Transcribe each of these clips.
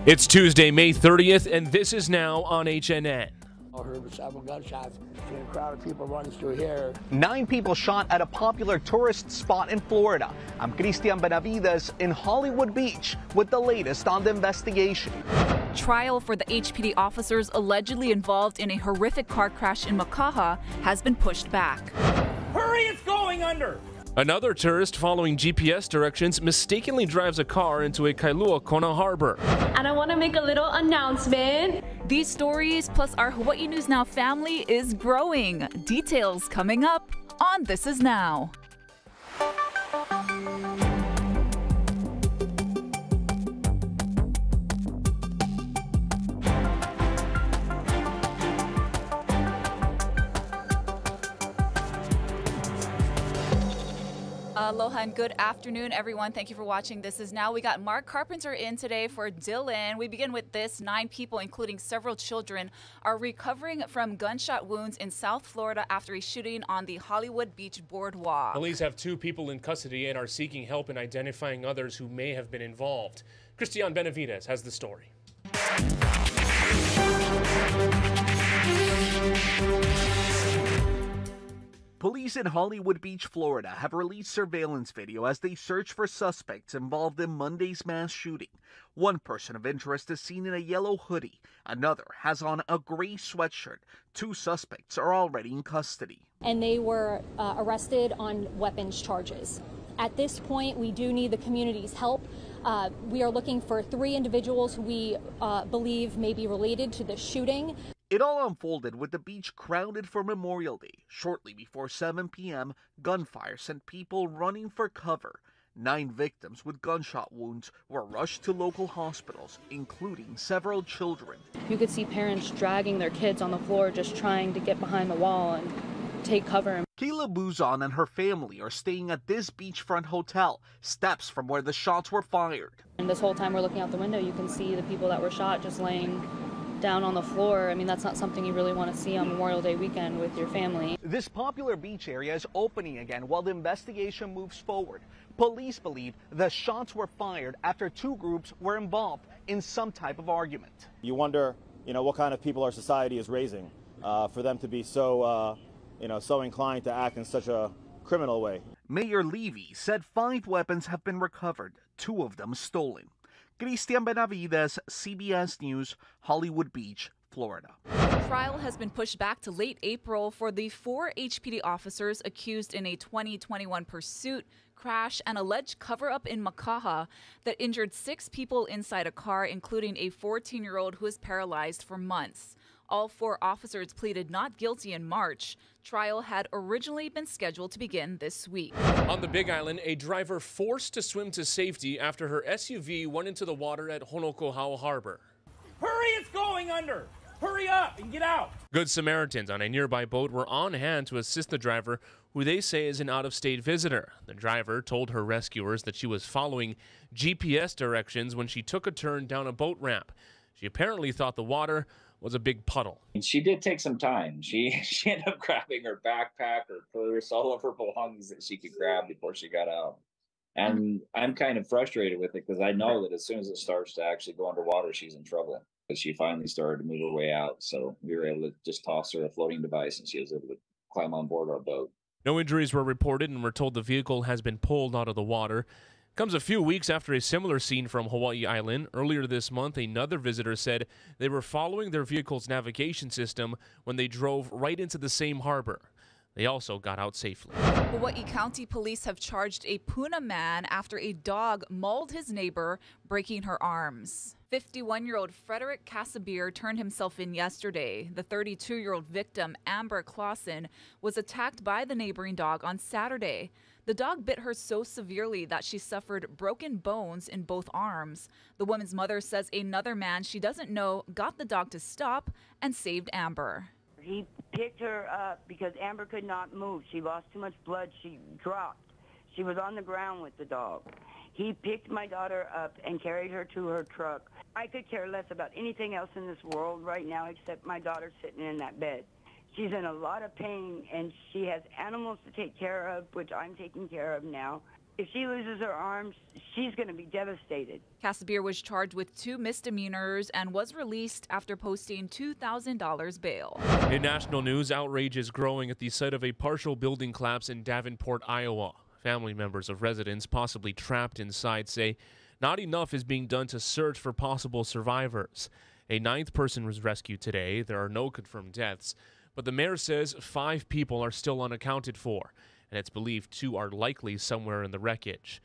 It's Tuesday, May 30th, and this is now on HNN. I heard several gunshots. Seen a crowd of people running through here. 9 people shot at a popular tourist spot in Florida. I'm Christian Benavides in Hollywood Beach with the latest on the investigation. Trial for the HPD officers allegedly involved in a horrific car crash in Makaha has been pushed back. Hurry, it's going under! Another tourist following GPS directions mistakenly drives a car into a Kailua Kona harbor. And I want to make a little announcement. These stories, plus our Hawaii News Now family, is growing. Details coming up on This Is Now. Aloha and good afternoon, everyone. Thank you for watching This Is Now. We got Mark Carpenter in today for Dylan. We begin with this. 9 people, including several children, are recovering from gunshot wounds in South Florida after a shooting on the Hollywood Beach boardwalk. Police have 2 people in custody and are seeking help in identifying others who may have been involved. Christian Benavides has the story. Police in Hollywood Beach, Florida have released surveillance video as they search for suspects involved in Monday's mass shooting. One person of interest is seen in a yellow hoodie. Another has on a gray sweatshirt. 2 suspects are already in custody. And they were arrested on weapons charges. At this point, we do need the community's help. We are looking for 3 individuals who we believe may be related to the shooting. It all unfolded with the beach crowded for Memorial Day. Shortly before 7 p.m., gunfire sent people running for cover. 9 victims with gunshot wounds were rushed to local hospitals, including several children. You could see parents dragging their kids on the floor just trying to get behind the wall and take cover. Kayla Buzon and her family are staying at this beachfront hotel, steps from where the shots were fired. And this whole time we're looking out the window, you can see the people that were shot just laying down on the floor. I mean, that's not something you really want to see on Memorial Day weekend with your family. This popular beach area is opening again while the investigation moves forward. Police believe the shots were fired after 2 groups were involved in some type of argument. You wonder, what kind of people our society is raising for them to be so, so inclined to act in such a criminal way. Mayor Levy said 5 weapons have been recovered, 2 of them stolen. Christian Benavides, CBS News, Hollywood Beach, Florida. Trial has been pushed back to late April for the 4 HPD officers accused in a 2021 pursuit, crash, and alleged cover-up in Makaha that injured 6 people inside a car, including a 14-year-old who was paralyzed for months. All 4 officers pleaded not guilty in March. Trial had originally been scheduled to begin this week. On the Big Island, a driver forced to swim to safety after her SUV went into the water at Honokohau Harbor. Hurry, it's going under! Hurry up and get out! Good Samaritans on a nearby boat were on hand to assist the driver, who they say is an out-of-state visitor. The driver told her rescuers that she was following GPS directions when she took a turn down a boat ramp. She apparently thought the water was a big puddle. She did take some time. She ended up grabbing her backpack, her purse, all of her belongings that she could grab before she got out. And I'm kind of frustrated with it because I know that as soon as it starts to actually go underwater, she's in trouble. But she finally started to move her way out. So we were able to just toss her a floating device and she was able to climb on board our boat. No injuries were reported, and we're told the vehicle has been pulled out of the water. Comes a few weeks after a similar scene from Hawaii Island. Earlier this month, another visitor said they were following their vehicle's navigation system when they drove right into the same harbor. They also got out safely. Hawaii County Police have charged a Puna man after a dog mauled his neighbor, breaking her arms. 51-year-old Frederick Casabier turned himself in yesterday. The 32-year-old victim, Amber Clausen, was attacked by the neighboring dog on Saturday. The dog bit her so severely that she suffered broken bones in both arms. The woman's mother says another man she doesn't know got the dog to stop and saved Amber. He picked her up because Amber could not move. She lost too much blood. She dropped. She was on the ground with the dog. He picked my daughter up and carried her to her truck. I could care less about anything else in this world right now except my daughter sitting in that bed. She's in a lot of pain, and she has animals to take care of, which I'm taking care of now. If she loses her arms, she's going to be devastated. Casabier was charged with 2 misdemeanors and was released after posting $2,000 bail. In national news, outrage is growing at the site of a partial building collapse in Davenport, Iowa. Family members of residents possibly trapped inside say not enough is being done to search for possible survivors. A 9th person was rescued today. There are no confirmed deaths, but the mayor says 5 people are still unaccounted for, and it's believed 2 are likely somewhere in the wreckage.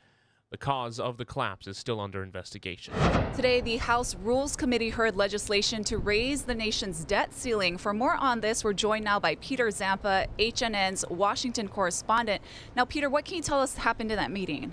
The cause of the collapse is still under investigation. Today, the House Rules Committee heard legislation to raise the nation's debt ceiling. For more on this, we're joined now by Peter Zampa, HNN's Washington correspondent. Now, Peter, what can you tell us happened in that meeting?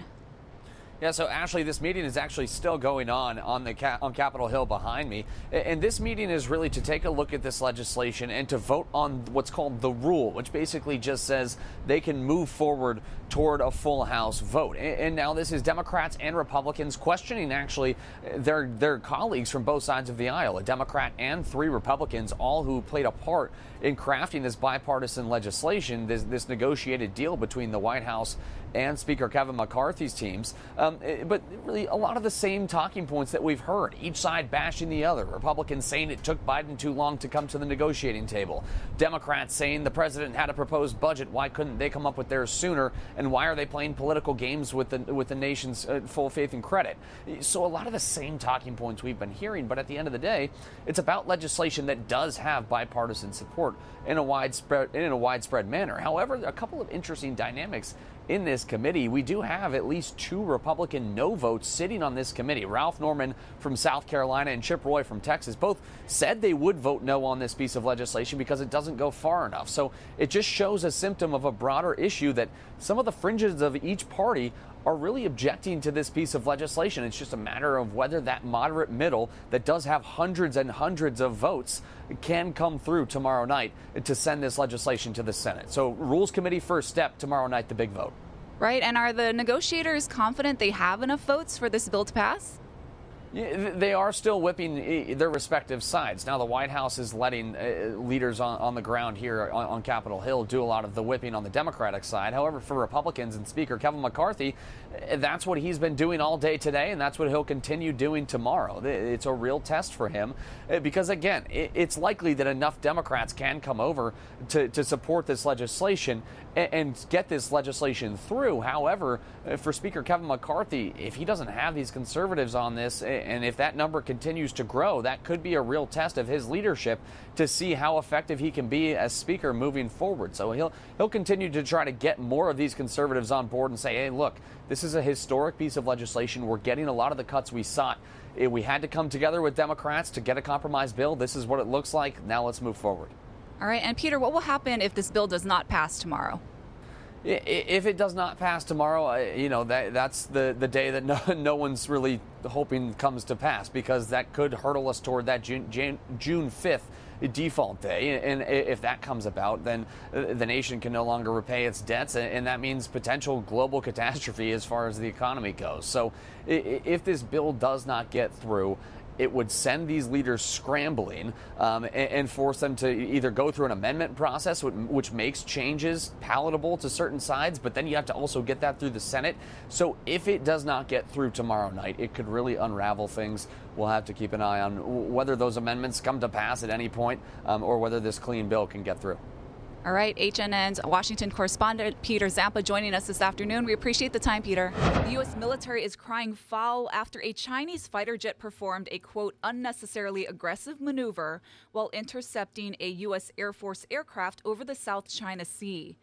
Yeah, so Ashley, this meeting is actually still going on Capitol Hill behind me. And this meeting is really to take a look at this legislation and to vote on what's called the rule, which basically just says they can move forward toward a full House vote. And now this is Democrats and Republicans questioning actually their colleagues from both sides of the aisle, a Democrat and 3 Republicans, all who played a part in crafting this bipartisan legislation, this negotiated deal between the White House and Speaker Kevin McCarthy's teams. But really a lot of the same talking points that we've heard, each side bashing the other. Republicans saying it took Biden too long to come to the negotiating table. Democrats saying the president had a proposed budget. Why couldn't they come up with theirs sooner? And why are they playing political games with the nation's full faith and credit? So a lot of the same talking points we've been hearing. But at the end of the day, it's about legislation that does have bipartisan support in a widespread manner. However, a couple of interesting dynamics in this committee. We do have at least 2 Republican no votes sitting on this committee. Ralph Norman from South Carolina and Chip Roy from Texas both said they would vote no on this piece of legislation because it doesn't go far enough. So it just shows a symptom of a broader issue that some of the fringes of each party are really objecting to this piece of legislation. It's just a matter of whether that moderate middle that does have hundreds and hundreds of votes can come through tomorrow night to send this legislation to the Senate. So Rules Committee first step, tomorrow night the big vote. Right, and are the negotiators confident they have enough votes for this bill to pass? Yeah, they are still whipping their respective sides. Now the White House is letting leaders on the ground here on Capitol Hill do a lot of the whipping on the Democratic side. However, for Republicans and Speaker Kevin McCarthy, that's what he's been doing all day today, and that's what he'll continue doing tomorrow. It's a real test for him because, again, it's likely that enough Democrats can come over to support this legislation and get this legislation through. However, for Speaker Kevin McCarthy, if he doesn't have these conservatives on this, and if that number continues to grow, that could be a real test of his leadership to see how effective he can be as Speaker moving forward. So he'll continue to try to get more of these conservatives on board and say, hey, look, this is a historic piece of legislation. We're getting a lot of the cuts we sought. We had to come together with Democrats to get a compromise bill. This is what it looks like. Now let's move forward. All right. And Peter, what will happen if this bill does not pass tomorrow? If it does not pass tomorrow, that's the day that no one's really hoping comes to pass, because that could hurdle us toward that June 5th default day. And if that comes about, then the nation can no longer repay its debts, and that means potential global catastrophe as far as the economy goes. So if this bill does not get through, it would send these leaders scrambling and force them to either go through an amendment process, which makes changes palatable to certain sides, but then you have to also get that through the Senate. So if it does not get through tomorrow night, it could really unravel things. We'll have to keep an eye on whether those amendments come to pass at any point or whether this clean bill can get through. All right, HNN's Washington correspondent Peter Zampa joining us this afternoon. We appreciate the time, Peter. The U.S. military is crying foul after a Chinese fighter jet performed a, quote, unnecessarily aggressive maneuver while intercepting a U.S. Air Force aircraft over the South China Sea.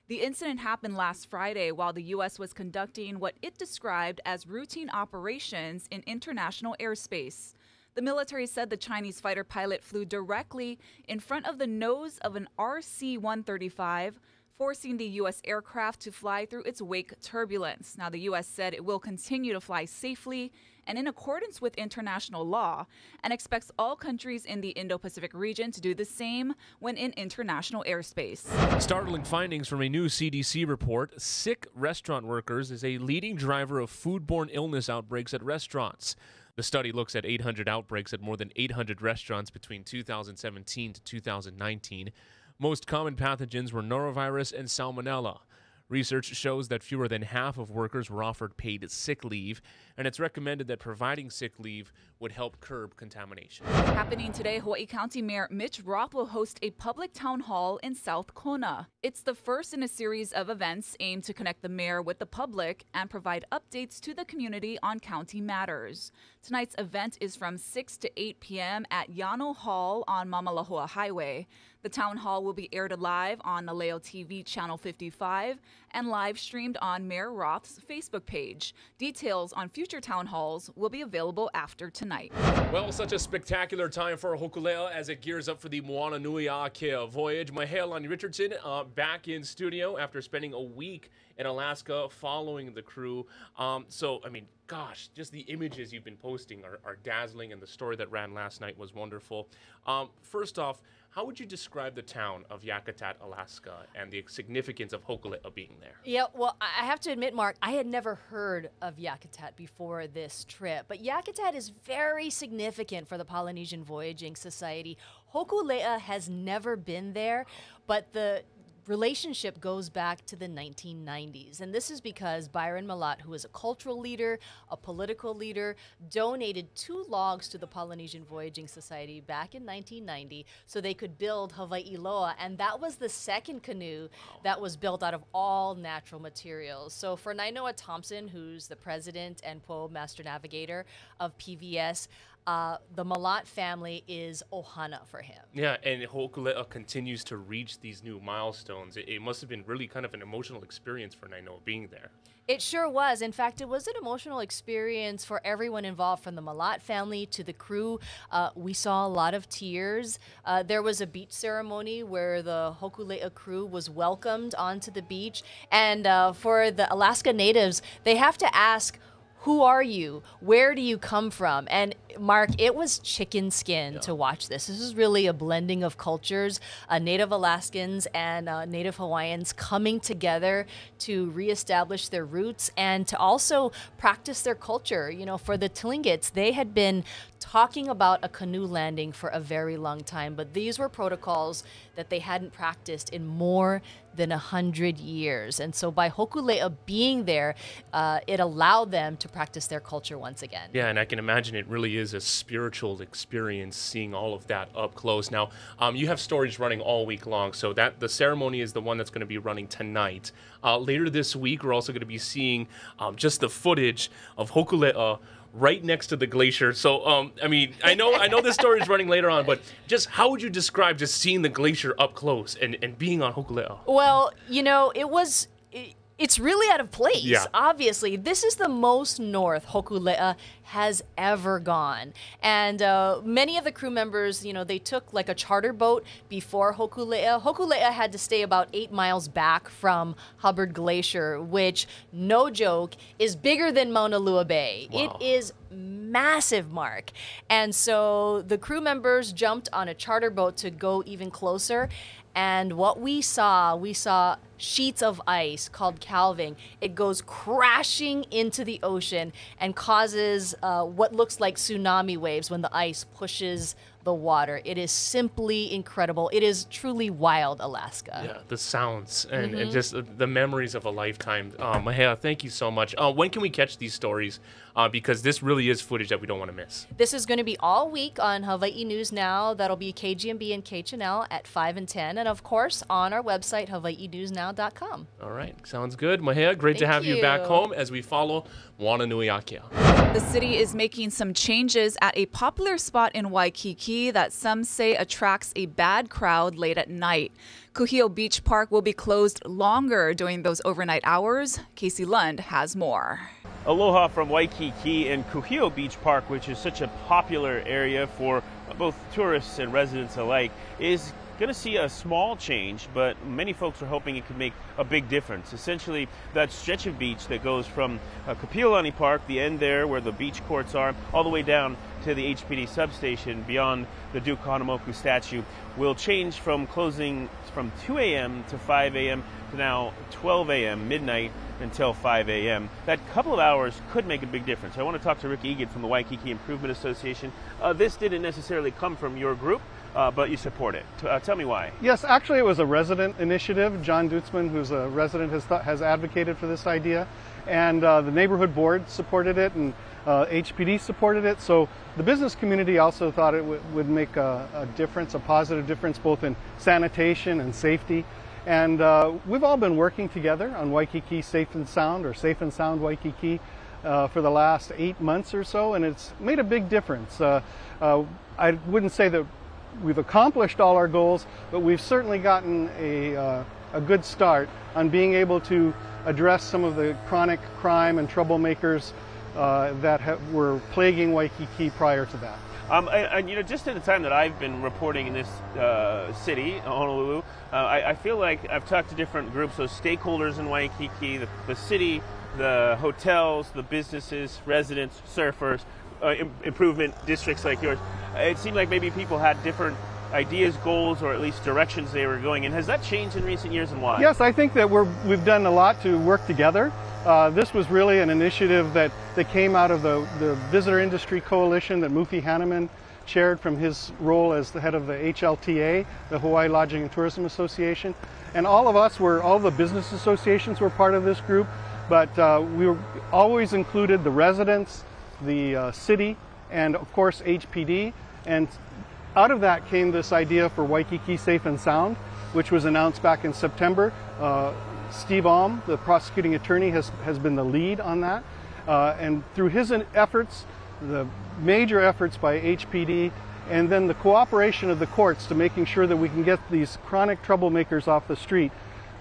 The incident happened last Friday while the U.S. was conducting what it described as routine operations in international airspace. The military said the Chinese fighter pilot flew directly in front of the nose of an RC-135, forcing the U.S. aircraft to fly through its wake turbulence. Now, the U.S. said it will continue to fly safely and in accordance with international law, and expects all countries in the Indo-Pacific region to do the same when in international airspace. Startling findings from a new CDC report. Sick restaurant workers is a leading driver of foodborne illness outbreaks at restaurants. The study looks at 800 outbreaks at more than 800 restaurants between 2017 to 2019. Most common pathogens were norovirus and salmonella. Research shows that fewer than half of workers were offered paid sick leave, and it's recommended that providing sick leave would help curb contamination. Happening today, Hawaii County Mayor Mitch Roth will host a public town hall in South Kona. It's the first in a series of events aimed to connect the mayor with the public and provide updates to the community on county matters. Tonight's event is from 6 to 8 p.m. at Yano Hall on Mamalahua Highway. The town hall will be aired live on Naleo TV Channel 55 and live streamed on Mayor Roth's Facebook page. Details on future town halls will be available after tonight. Well, such a spectacular time for Hokulea as it gears up for the Moana Nui Akea voyage. Mahea Lonnie Richardson back in studio after spending a week in Alaska following the crew. Gosh, just the images you've been posting are dazzling, and the story that ran last night was wonderful. First off, how would you describe the town of Yakutat, Alaska, and the significance of Hokulea being there? Yeah, well, I have to admit, Mark, I had never heard of Yakutat before this trip, but Yakutat is very significant for the Polynesian Voyaging Society. Hokulea has never been there, but the relationship goes back to the 1990s. And this is because Byron Malat, who is a cultural leader, a political leader, donated 2 logs to the Polynesian Voyaging Society back in 1990 so they could build Hawaii Loa. And that was the second canoe that was built out of all natural materials. So for Nainoa Thompson, who's the president and Po Master Navigator of PVS, the Malat family is ohana for him. Yeah, and Hokulea continues to reach these new milestones. It must have been really kind of an emotional experience for Nainoa being there. It sure was. In fact, it was an emotional experience for everyone involved, from the Malat family to the crew. We saw a lot of tears. There was a beach ceremony where the Hokulea crew was welcomed onto the beach. And for the Alaska natives, they have to ask, who are you? Where do you come from? And Mark, it was chicken skin to watch this. This is really a blending of cultures, Native Alaskans and Native Hawaiians coming together to reestablish their roots and to also practice their culture. You know, for the Tlingits, they had been talking about a canoe landing for a very long time, but these were protocols that they hadn't practiced in more than 100 years. And so by Hokulea being there, it allowed them to practice their culture once again. Yeah, and I can imagine it really is a spiritual experience seeing all of that up close. Now, you have stories running all week long, so that the ceremony is the one that's going to be running tonight. Later this week, we're also going to be seeing just the footage of Hokulea right next to the glacier. So, I know this story is running later on, but just how would you describe just seeing the glacier up close and being on Hokulea? Well, you know, it's really out of place, Yeah. obviously. This is the most north Hokulea has ever gone. And many of the crew members, you know, they took like a charter boat before Hokulea. Hokulea had to stay about 8 miles back from Hubbard Glacier, which, no joke, is bigger than Mauna Lua Bay. Wow. It is massive, Mark. And so the crew members jumped on a charter boat to go even closer. And what we saw sheets of ice called calving. It goes crashing into the ocean and causes what looks like tsunami waves when the ice pushes the water. It is simply incredible. It is truly wild Alaska. Yeah, the sounds and just the memories of a lifetime. Mahea, thank you so much. When can we catch these stories? Because this really is footage that we don't want to miss. This is going to be all week on Hawaii News Now. That'll be KGMB and KChanel at 5 and 10. And of course, on our website, hawaiinewsnow.com. All right, sounds good. Mahea, great to have you back home as we follow Moana Nui Akea. The city is making some changes at a popular spot in Waikiki that some say attracts a bad crowd late at night. Kuhio Beach Park will be closed longer during those overnight hours. Casey Lund has more. Aloha from Waikiki and Kuhio Beach Park, which is such a popular area for both tourists and residents alike, is going to see a small change, but many folks are hoping it could make a big difference. Essentially, that stretch of beach that goes from Kapiolani Park, the end there where the beach courts are, all the way down to the HPD substation beyond the Duke Kahanamoku statue, will change from closing from 2 a.m. to 5 a.m. to now 12 a.m., midnight until 5 a.m. That couple of hours could make a big difference. I want to talk to Rick Egan from the Waikiki Improvement Association. This didn't necessarily come from your group, but you support it. Tell me why. Yes, actually it was a resident initiative. John Dutzman, who's a resident, has advocated for this idea, and the neighborhood board supported it, and HPD supported it. So the business community also thought it would make a difference, a positive difference, both in sanitation and safety. And we've all been working together on Waikiki Safe and Sound, or Safe and Sound Waikiki, for the last 8 months or so, and it's made a big difference. I wouldn't say that we've accomplished all our goals, but we've certainly gotten a good start on being able to address some of the chronic crime and troublemakers that were plaguing Waikiki prior to that. And you know, just at the time that I've been reporting in this city, Honolulu, I feel like I've talked to different groups of stakeholders in Waikiki, the city, the hotels, the businesses, residents, surfers, improvement districts like yours. It seemed like maybe people had different ideas, goals, or at least directions they were going in. Has that changed in recent years, and why? Yes, I think that we've done a lot to work together. This was really an initiative that came out of the Visitor Industry Coalition that Mufi Hanneman chaired from his role as the head of the HLTA, the Hawaii Lodging and Tourism Association. And all the business associations were part of this group, but we always included the residents, the city, and of course HPD. And out of that came this idea for Waikiki Safe and Sound, which was announced back in September. Steve Alm, the prosecuting attorney, has been the lead on that. And through his efforts, the major efforts by HPD, and then the cooperation of the courts to making sure that we can get these chronic troublemakers off the street,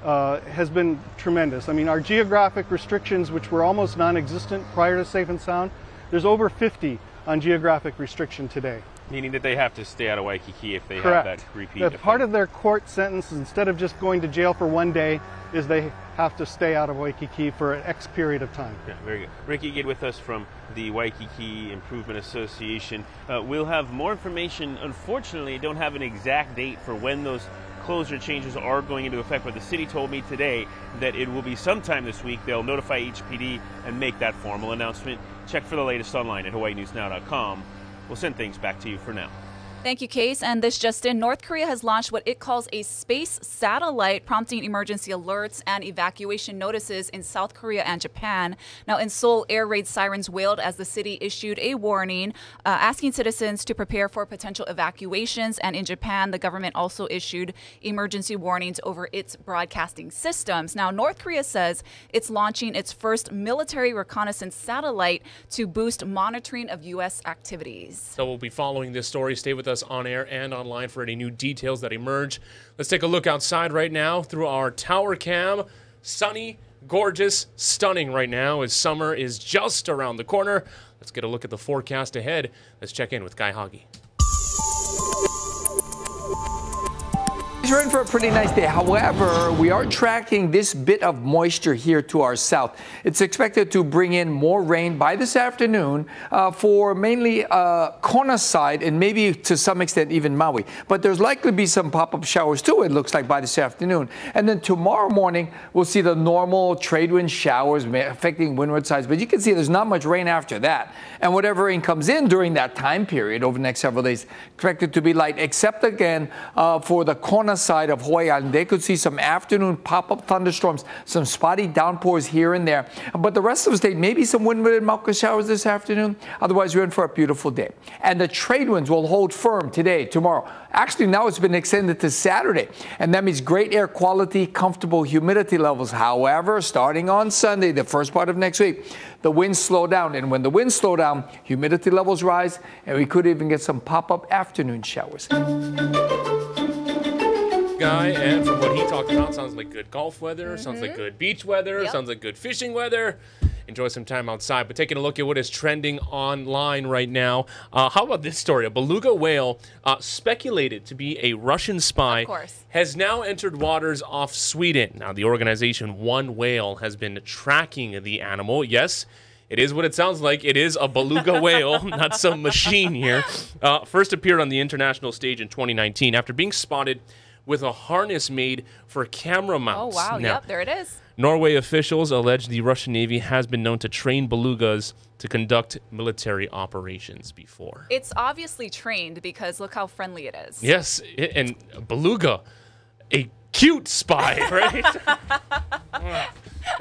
has been tremendous. I mean, our geographic restrictions, which were almost non-existent prior to Safe and Sound, there's over 50 on geographic restriction today. Meaning that they have to stay out of Waikiki if they Correct. have that repeat That offense. part of their court sentence, instead of just going to jail for one day, is they have to stay out of Waikiki for an X period of time. Yeah, very good. Rick Egan with us from the Waikiki Improvement Association. We'll have more information. Unfortunately, I don't have an exact date for when those closure changes are going into effect, but the city told me today that it will be sometime this week. They'll notify HPD and make that formal announcement. Check for the latest online at hawaiinewsnow.com. We'll send things back to you for now. Thank you, Case. And this just in, North Korea has launched what it calls a space satellite, prompting emergency alerts and evacuation notices in South Korea and Japan. Now, in Seoul, air raid sirens wailed as the city issued a warning, asking citizens to prepare for potential evacuations. And in Japan, the government also issued emergency warnings over its broadcasting systems. Now, North Korea says it's launching its first military reconnaissance satellite to boost monitoring of U.S. activities. So we'll be following this story. Stay with us on air and online for any new details that emerge. Let's take a look outside right now through our tower cam. Sunny, gorgeous, stunning right now as summer is just around the corner. Let's get a look at the forecast ahead. Let's check in with Guy Hoggy. We're in for a pretty nice day. However, we are tracking this bit of moisture here to our south. It's expected to bring in more rain by this afternoon for mainly Kona side and maybe to some extent even Maui. But there's likely to be some pop-up showers too, it looks like, by this afternoon. And then tomorrow morning, we'll see the normal trade wind showers affecting windward sides. But you can see there's not much rain after that. And whatever rain comes in during that time period over the next several days, expected to be light, except again for the Kona side of Hawaii Island. They could see some afternoon pop-up thunderstorms, some spotty downpours here and there. But the rest of the state, maybe some wind-winded Mauka showers this afternoon. Otherwise, we're in for a beautiful day. And the trade winds will hold firm today, tomorrow. Actually, now it's been extended to Saturday. And that means great air quality, comfortable humidity levels. However, starting on Sunday, the first part of next week, the winds slow down. And when the winds slow down, humidity levels rise, and we could even get some pop-up afternoon showers. Guy, and from what he talked about, sounds like good golf weather, sounds like good beach weather, sounds like good fishing weather. enjoy some time outside. But taking a look at what is trending online right now, how about this story? A beluga whale speculated to be a Russian spy has now entered waters off Sweden. Now, the organization One Whale has been tracking the animal. Yes, it is what it sounds like. It is a beluga whale, not some machine here. First appeared on the international stage in 2019 after being spotted with a harness made for camera mounts. Oh, wow. Now, Yep, there it is. Norway officials allege the Russian Navy has been known to train belugas to conduct military operations before. It's obviously trained because look how friendly it is. Yes, and beluga, a cute spy, right?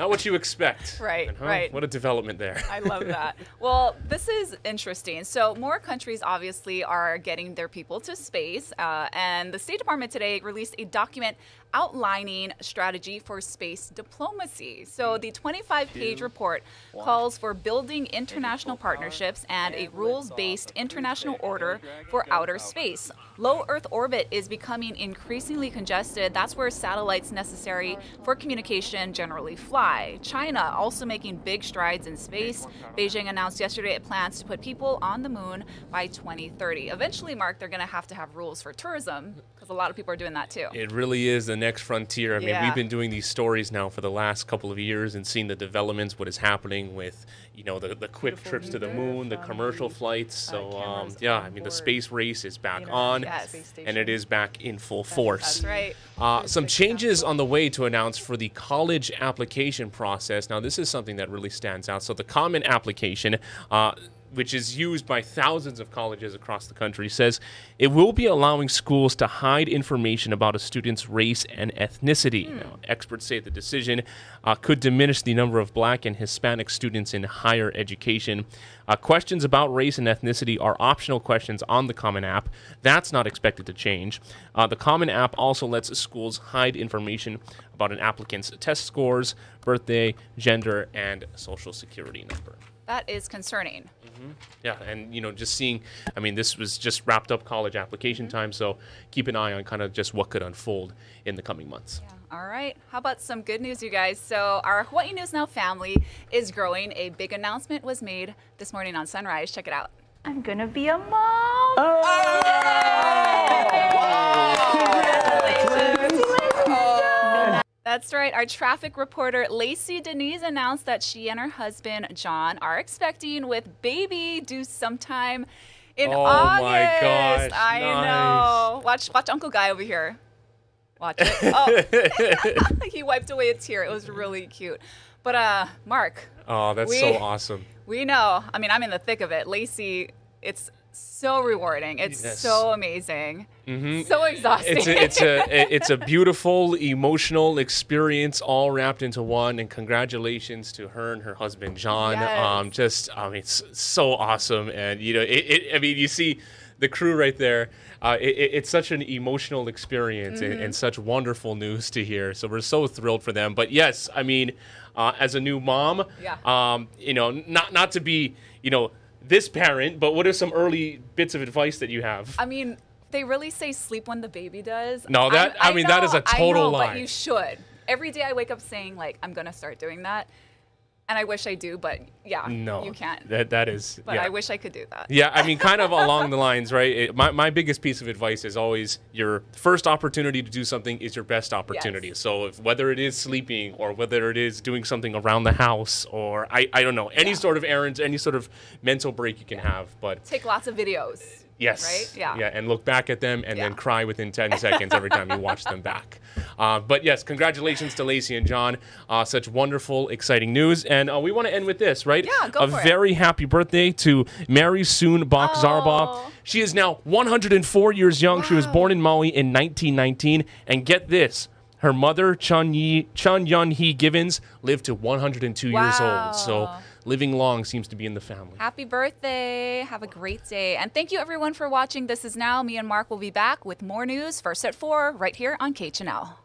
Not what you expect. Right, right. What a development there. I love that. Well, this is interesting. So more countries obviously are getting their people to space. And the State Department today released a document outlining strategy for space diplomacy. So the 25-page report calls for building international partnerships and a rules-based international order for outer space. Low Earth orbit is becoming increasingly congested. That's where satellites necessary for communication generally fly. China also making big strides in space. Beijing announced yesterday it plans to put people on the moon by 2030. Eventually, Mark, they're going to have rules for tourism because a lot of people are doing that too. It really is the next frontier. I mean, we've been doing these stories now for the last couple of years and seeing the developments, what is happening with, you know, the quick trips to the moon, the commercial flights. So, yeah, I mean, the space race is back on, and it is back in full force. That's right. Some changes on the way to announce for the college application process. Now, this is something that really stands out. So the common application, which is used by thousands of colleges across the country, says it will be allowing schools to hide information about a student's race and ethnicity. Now, experts say the decision could diminish the number of Black and Hispanic students in higher education. Questions about race and ethnicity are optional questions on the Common App. That's not expected to change. The Common App also lets schools hide information about an applicant's test scores, birthday, gender, and social security number. That is concerning. Yeah, and you know, just seeing, I mean, this was just wrapped up college application time, so keep an eye on kind of just what could unfold in the coming months. Yeah. All right. How about some good news, you guys? So our Hawaii News Now family is growing. A big announcement was made this morning on Sunrise. Check it out. I'm gonna be a mom. That's right. Our traffic reporter, Lacey Denise, announced that she and her husband, John, are expecting with baby due sometime in August. Oh, my gosh. I know. Watch Uncle Guy over here. Watch it. Oh, he wiped away a tear. It was really cute. But, Mark. Oh, that's so awesome. We know. I mean, I'm in the thick of it. Lacey, it's so rewarding. It's so amazing. So exhausting. It's a beautiful, emotional experience all wrapped into one. And congratulations to her and her husband, John. Yes. I mean, it's so awesome. And, you know, I mean, you see the crew right there. It's such an emotional experience and such wonderful news to hear. So we're so thrilled for them. But yes, I mean, as a new mom, you know, not to be, you know, this parent, but what are some early bits of advice that you have? I mean, they really say sleep when the baby does. No, that I mean, that is a total lie. But you should. Every day I wake up saying, like, I'm going to start doing that. And I wish I do, but yeah, no, you can't. That is. But I wish I could do that. Yeah, I mean, kind of along the lines, right? My biggest piece of advice is always your first opportunity to do something is your best opportunity. Yes. So whether it is sleeping or whether it is doing something around the house or I don't know, any sort of errands, any sort of mental break you can have. But take lots of videos. Yes. Right? Yeah. Yeah, and look back at them and then cry within 10 seconds every time you watch them back. But yes, congratulations to Lacey and John. Such wonderful, exciting news. And we want to end with this, right? Yeah, go for it. A very happy birthday to Mary Soon Bach Zarba. She is now 104 years young. Wow. She was born in Maui in 1919. And get this. Her mother, Chun Yun Hee Givens, lived to 102 years old. So living long seems to be in the family. Happy birthday. Have a great day. And thank you, everyone, for watching This Is Now. Me and Mark will be back with more news first at 4 right here on KHNL.